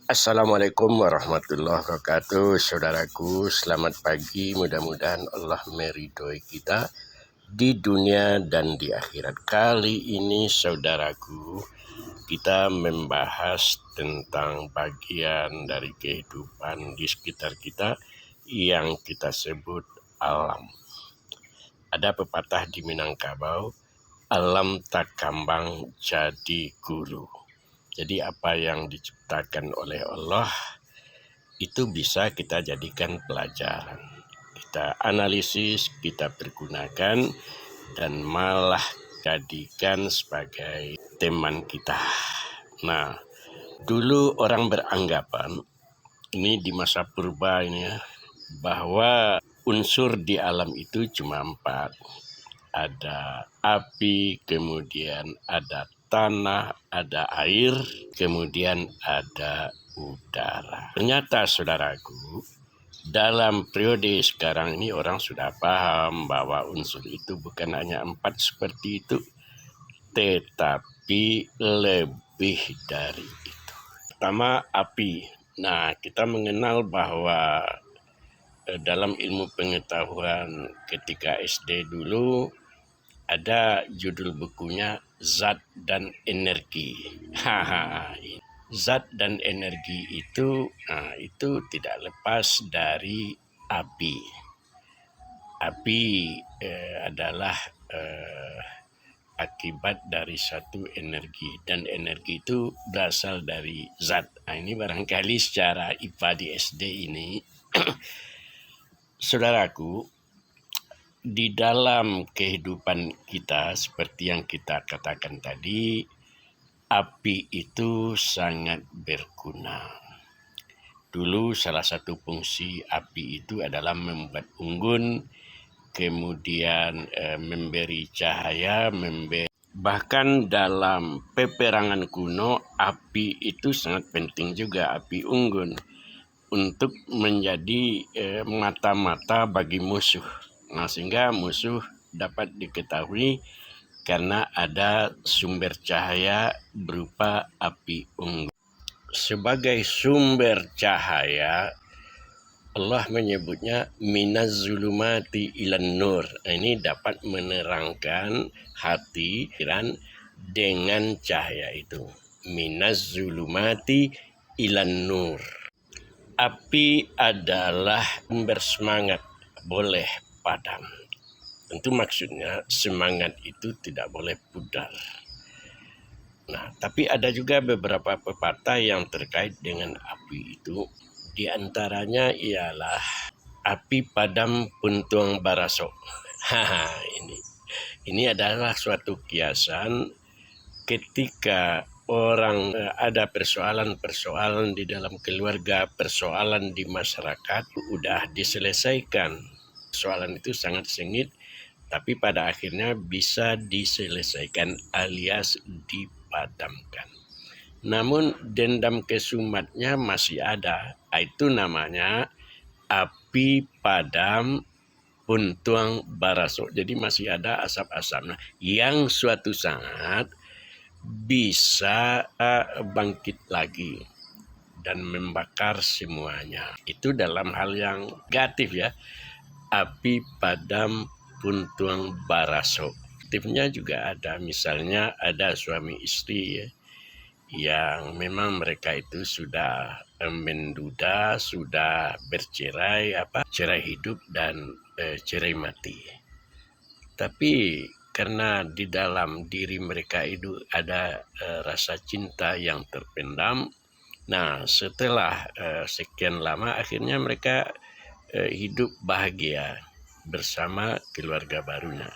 Assalamualaikum warahmatullahi wabarakatuh. Saudaraku, selamat pagi. Mudah-mudahan Allah meridhoi kita di dunia dan di akhirat. Kali ini saudaraku, kita membahas tentang bagian dari kehidupan di sekitar kita yang kita sebut alam. Ada pepatah di Minangkabau, alam tak kambang jadi guru. Jadi apa yang diciptakan oleh Allah itu bisa kita jadikan pelajaran. Kita analisis, kita pergunakan, dan malah jadikan sebagai teman kita. Nah, dulu orang beranggapan, ini di masa purba ini ya, bahwa unsur di alam itu cuma 4. Ada api, kemudian ada tanah, ada air, kemudian ada udara. Ternyata saudaraku, dalam periode sekarang ini orang sudah paham bahwa unsur itu bukan hanya 4 seperti itu, tetapi lebih dari itu. Pertama, api. Nah, kita mengenal bahwa dalam ilmu pengetahuan ketika SD dulu, ada judul bukunya Zat dan Energi. Zat dan energi itu tidak lepas dari api. Api adalah akibat dari satu energi, dan energi itu berasal dari zat. Nah, ini barangkali secara IPA di SD ini, saudaraku, di dalam kehidupan kita seperti yang kita katakan tadi, api itu sangat berguna. Dulu salah satu fungsi api itu adalah membuat unggun, kemudian memberi cahaya, bahkan dalam peperangan kuno api itu sangat penting juga, api unggun, untuk menjadi mata-mata bagi musuh. Nah, sehingga musuh dapat diketahui karena ada sumber cahaya berupa api unggun. Sebagai sumber cahaya, Allah menyebutnya minaz zulumati ilan nur. Ini dapat menerangkan hati pikiran dengan cahaya itu. Minaz zulumati ilan nur. Api adalah sumber semangat, boleh padam. Tentu maksudnya semangat itu tidak boleh pudar. Nah, tapi ada juga beberapa pepatah yang terkait dengan api itu. Di antaranya ialah api padam puntung baraso. Ini adalah suatu kiasan ketika orang ada persoalan di dalam keluarga, persoalan di masyarakat, udah diselesaikan. Persoalan itu sangat sengit, tapi pada akhirnya bisa diselesaikan alias dipadamkan. Namun dendam kesumatnya masih ada. Itu namanya api padam puntung baraso. Jadi masih ada asap-asapnya yang suatu saat bisa bangkit lagi dan membakar semuanya. Itu dalam hal yang negatif ya. Api padam puntung baraso. Aktifnya juga ada, misalnya ada suami istri ya, yang memang mereka itu sudah menduda, sudah bercerai, cerai hidup dan cerai mati. Tapi karena di dalam diri mereka itu ada rasa cinta yang terpendam. Nah, setelah sekian lama akhirnya mereka hidup bahagia bersama keluarga barunya.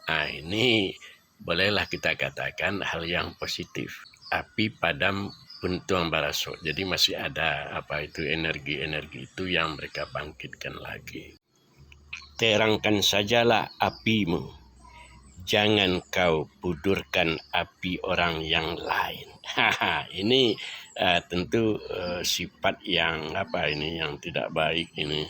Nah, ini bolehlah kita katakan hal yang positif. Api padam puntung baraso. Jadi masih ada energi-energi itu yang mereka bangkitkan lagi. Terangkan sajalah apimu, jangan kau pudurkan api orang yang lain. Ini tentu sifat yang yang tidak baik ini.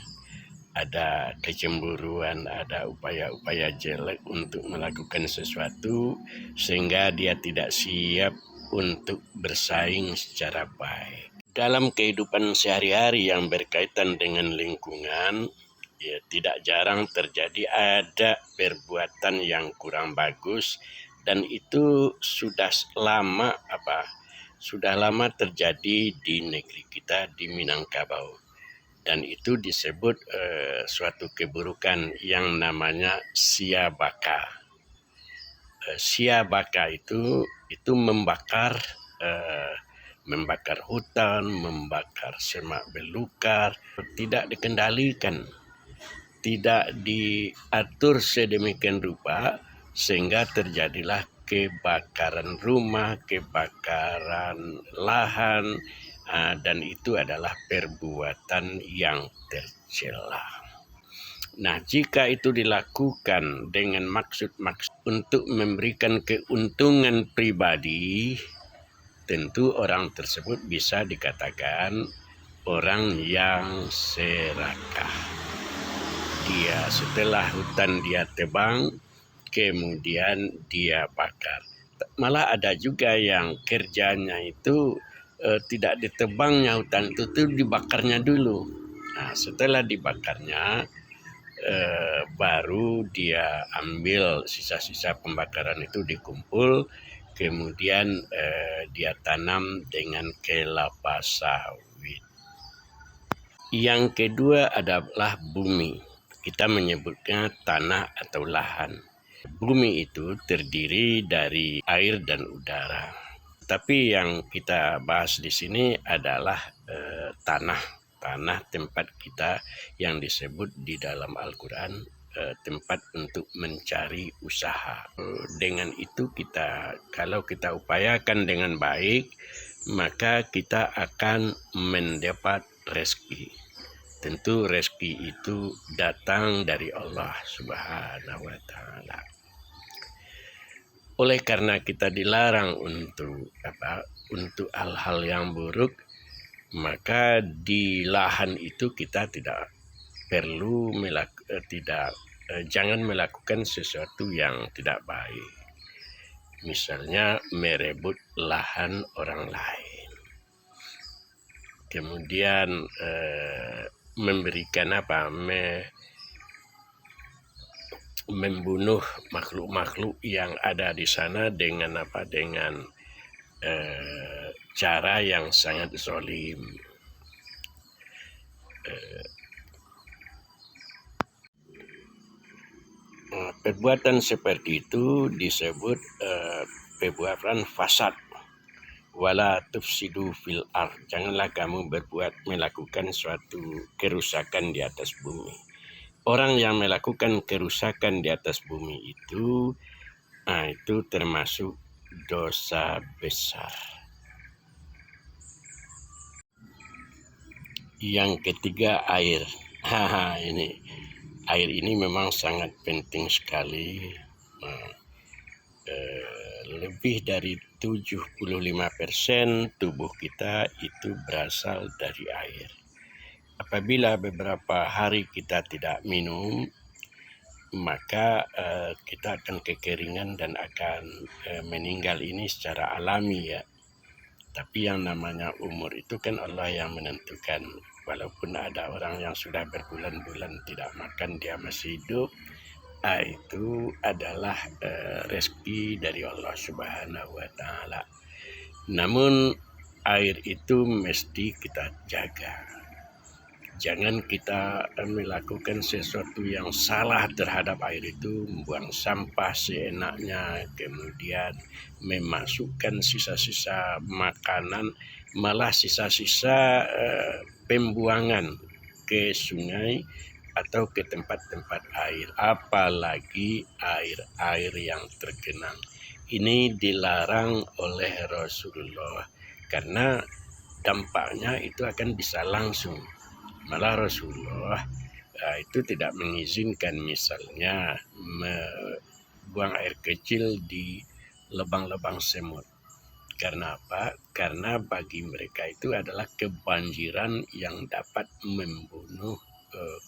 Ada kecemburuan, ada upaya-upaya jelek untuk melakukan sesuatu sehingga dia tidak siap untuk bersaing secara baik. Dalam kehidupan sehari-hari yang berkaitan dengan lingkungan, ya tidak jarang terjadi ada perbuatan yang kurang bagus, dan itu sudah lama terjadi di negeri kita di Minangkabau, dan itu disebut suatu keburukan yang namanya siabaka. Siabaka itu membakar hutan, membakar semak belukar, tidak dikendalikan, tidak diatur sedemikian rupa sehingga terjadilah kebakaran rumah, kebakaran lahan, dan itu adalah perbuatan yang tercela. Nah, jika itu dilakukan dengan maksud-maksud untuk memberikan keuntungan pribadi, tentu orang tersebut bisa dikatakan orang yang serakah. Dia setelah hutan dia tebang, kemudian dia bakar. Malah ada juga yang kerjanya itu tidak ditebangnya hutan itu dibakarnya dulu. Nah, setelah dibakarnya baru dia ambil sisa-sisa pembakaran itu dikumpul, kemudian dia tanam dengan kelapa sawit. Yang kedua adalah bumi. Kita menyebutnya tanah atau lahan. Bumi itu terdiri dari air dan udara. Tapi yang kita bahas di sini adalah tanah tempat kita yang disebut di dalam Al-Quran tempat untuk mencari usaha. Dengan itu kalau kita upayakan dengan baik, maka kita akan mendapat rezeki. Tentu rezeki itu datang dari Allah Subhanahu wa Ta'ala. Oleh karena kita dilarang untuk hal-hal yang buruk, maka di lahan itu kita jangan melakukan sesuatu yang tidak baik. Misalnya merebut lahan orang lain. Kemudian memberikan membunuh makhluk-makhluk yang ada di sana dengan cara yang sangat zalim. Perbuatan seperti itu disebut perbuatan fasad. Wala tufsidu fil ard. Janganlah kamu melakukan suatu kerusakan di atas bumi. Orang yang melakukan kerusakan di atas bumi itu termasuk dosa besar. Yang ketiga, air. Air ini memang sangat penting sekali. Lebih dari 75% tubuh kita itu berasal dari air. Apabila beberapa hari kita tidak minum, maka kita akan kekeringan dan akan meninggal ini secara alami ya. Tapi yang namanya umur itu kan Allah yang menentukan. Walaupun ada orang yang sudah berbulan-bulan tidak makan, dia masih hidup, itu adalah rezeki dari Allah Subhanahu wa Ta'ala. Namun air itu mesti kita jaga. Jangan kita melakukan sesuatu yang salah terhadap air itu, membuang sampah seenaknya, kemudian memasukkan sisa-sisa makanan, malah sisa-sisa pembuangan ke sungai atau ke tempat-tempat air, apalagi air yang tergenang. Ini dilarang oleh Rasulullah karena dampaknya itu akan bisa langsung. Malah Rasulullah itu tidak mengizinkan misalnya buang air kecil di lubang-lubang semut. Karena apa? Karena bagi mereka itu adalah kebanjiran yang dapat membunuh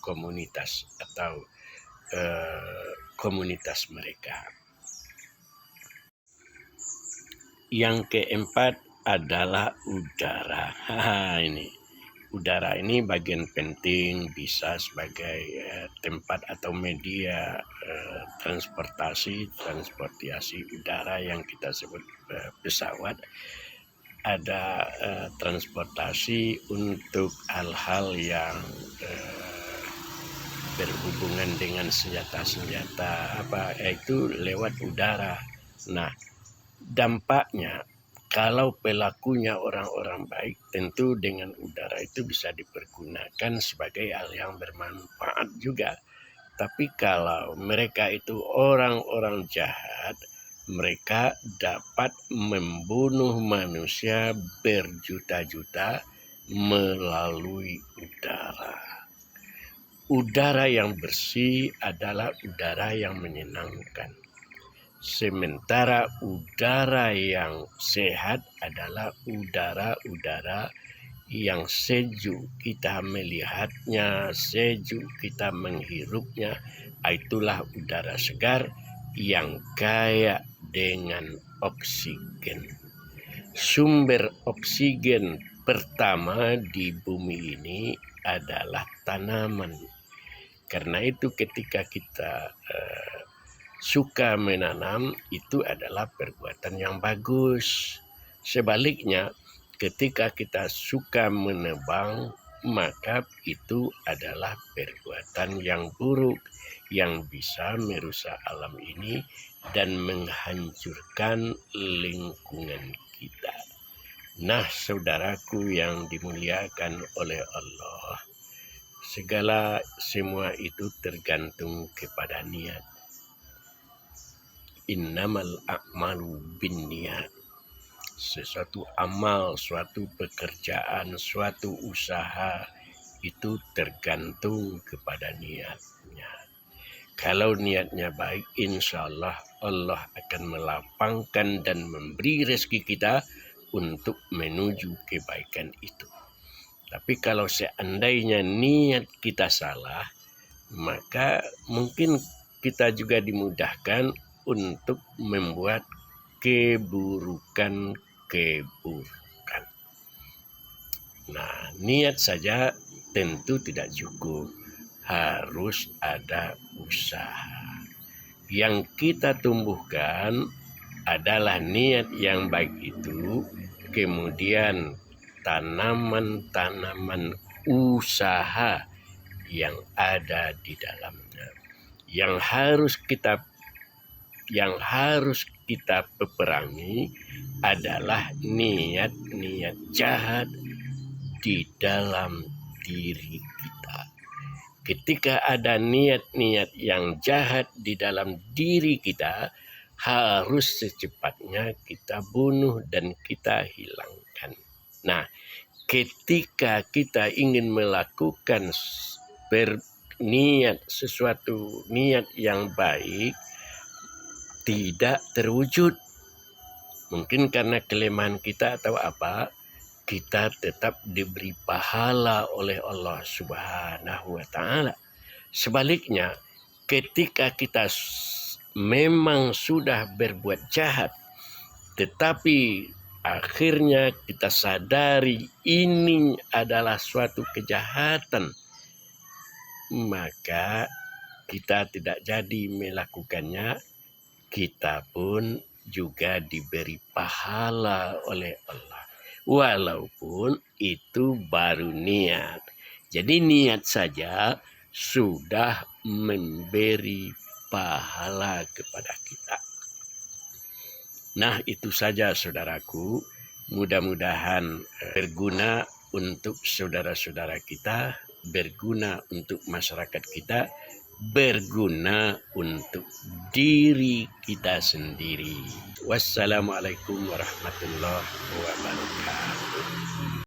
komunitas atau mereka. Yang keempat, adalah udara. Ini udara ini bagian penting, bisa sebagai tempat atau media transportasi udara yang kita sebut pesawat. Ada transportasi untuk hal-hal yang berhubungan dengan senjata-senjata itu lewat udara. Nah, dampaknya kalau pelakunya orang-orang baik, tentu dengan udara itu bisa dipergunakan sebagai hal yang bermanfaat juga. Tapi kalau mereka itu orang-orang jahat, mereka dapat membunuh manusia berjuta-juta melalui udara. Udara yang bersih adalah udara yang menyenangkan. Sementara udara yang sehat adalah udara-udara yang sejuk kita melihatnya, sejuk kita menghirupnya. Itulah udara segar yang kaya dengan oksigen. Sumber oksigen pertama di bumi ini adalah tanaman. Karena itu ketika kita suka menanam, itu adalah perbuatan yang bagus. Sebaliknya, ketika kita suka menebang, maka itu adalah perbuatan yang buruk yang bisa merusak alam ini dan menghancurkan lingkungan kita. Nah, saudaraku yang dimuliakan oleh Allah, semua itu tergantung kepada niat. Innamal a'malu binniyat. Sesuatu amal, suatu pekerjaan, suatu usaha itu tergantung kepada niatnya. Kalau niatnya baik, insya Allah Allah akan melapangkan dan memberi rezeki kita untuk menuju kebaikan itu. Tapi kalau seandainya niat kita salah, maka mungkin kita juga dimudahkan untuk membuat keburukan. Nah, niat saja tentu tidak cukup, harus ada usaha. Yang kita tumbuhkan adalah niat yang baik itu, kemudian tanaman-tanaman usaha yang ada di dalamnya, yang harus kita peperangi adalah niat-niat jahat di dalam diri kita. Ketika ada niat-niat yang jahat di dalam diri kita, harus secepatnya kita bunuh dan kita hilangkan. Nah, ketika kita ingin melakukan sesuatu niat yang baik, tidak terwujud. Mungkin karena kelemahan kita atau apa, kita tetap diberi pahala oleh Allah Subhanahu wa Ta'ala. Sebaliknya, ketika kita memang sudah berbuat jahat, tetapi akhirnya kita sadari ini adalah suatu kejahatan, maka kita tidak jadi melakukannya, kita pun juga diberi pahala oleh Allah. Walaupun itu baru niat. Jadi niat saja sudah memberi pahala kepada kita. Nah, itu saja saudaraku. Mudah-mudahan berguna untuk saudara-saudara kita, berguna untuk masyarakat kita, berguna untuk diri kita sendiri. Wassalamualaikum warahmatullahi wabarakatuh.